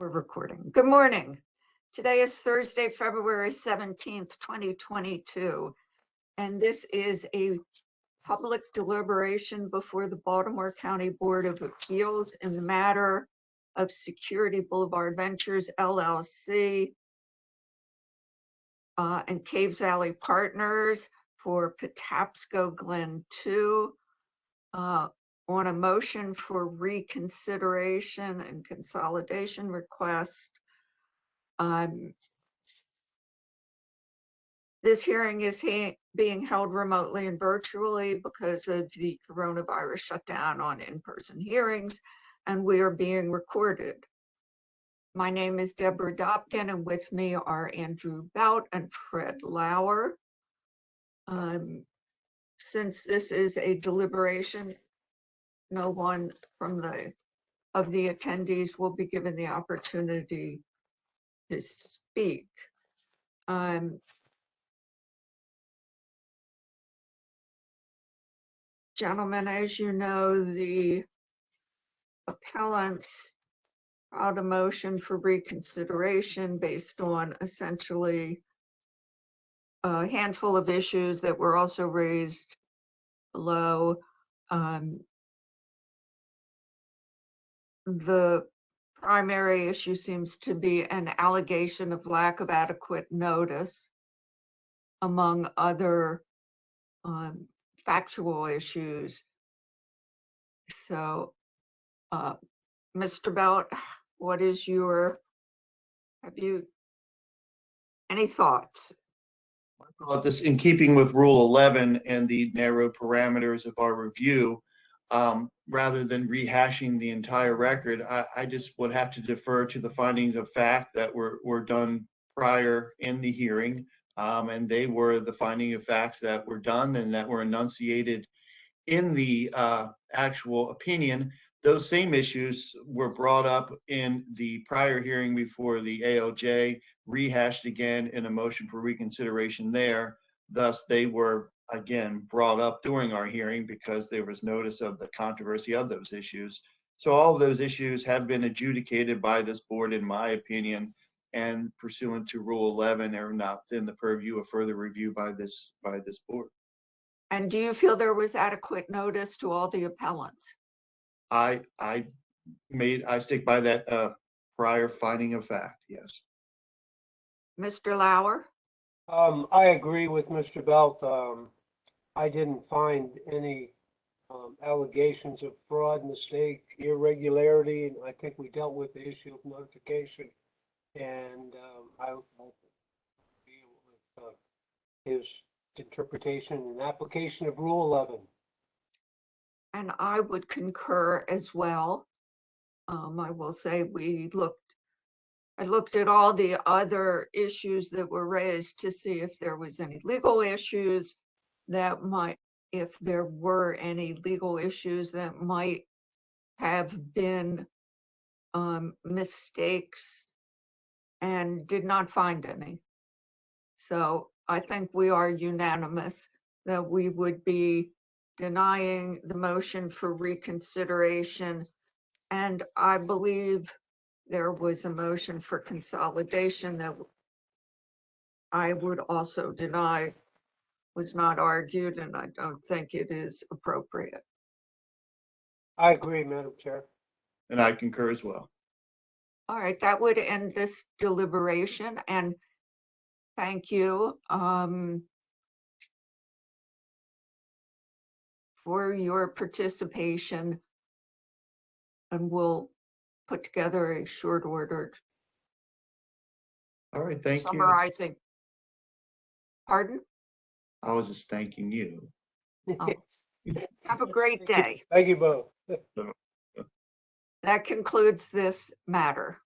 We're recording. Good morning. Today is Thursday, February 17th, 2022, and this is a public deliberation before the Baltimore County Board of Appeals in the matter of Security Boulevard Ventures, LLC, and Cave Valley Partners for Patapsco Glen 2, on a motion for reconsideration and consolidation request. This hearing is being held remotely and virtually because of the coronavirus shutdown on in-person hearings, and we are being recorded. My name is Deborah Dobkin, and with me are Andrew Bout and Fred Lauer. Since this is a deliberation, no one from the attendees will be given the opportunity to speak. Gentlemen, as you know, the appellants filed a motion for reconsideration based on essentially a handful of issues that were also raised below. The primary issue seems to be an allegation of lack of adequate notice, among other factual issues. So, Mr. Belt, what is have you any thoughts? This in keeping with Rule 11 and the narrow parameters of our review, rather than rehashing the entire record, I just would have to defer to the findings of fact that were done prior in the hearing. And they were the finding of facts that were done and that were enunciated in the actual opinion. Those same issues were brought up in the prior hearing before the ALJ, rehashed again in a motion for reconsideration there. Thus, they were again brought up during our hearing because there was notice of the controversy of those issues. So all of those issues have been adjudicated by this board, in my opinion, and pursuant to Rule 11, are not in the purview of further review by this board. And do you feel there was adequate notice to all the appellants? I stick by that prior finding of fact, yes. Mr. Lauer? I agree with Mr. Belt. I didn't find any allegations of fraud, mistake, irregularity, and I think we dealt with the issue of notification. And I will deal with his interpretation and application of Rule 11. And I would concur as well. I will say I looked at all the other issues that were raised to see if there was any legal issues that might, if there were any legal issues that might have been mistakes, and did not find any. So I think we are unanimous that we would be denying the motion for reconsideration. And I believe there was a motion for consolidation that I would also deny, was not argued, and I don't think it is appropriate. I agree, Madam Chair. And I concur as well. All right, that would end this deliberation, and thank you for your participation, and we'll put together a short order. All right, thank you. Summarizing. Pardon? I was just thanking you. Oh. Have a great day. Thank you both. That concludes this matter.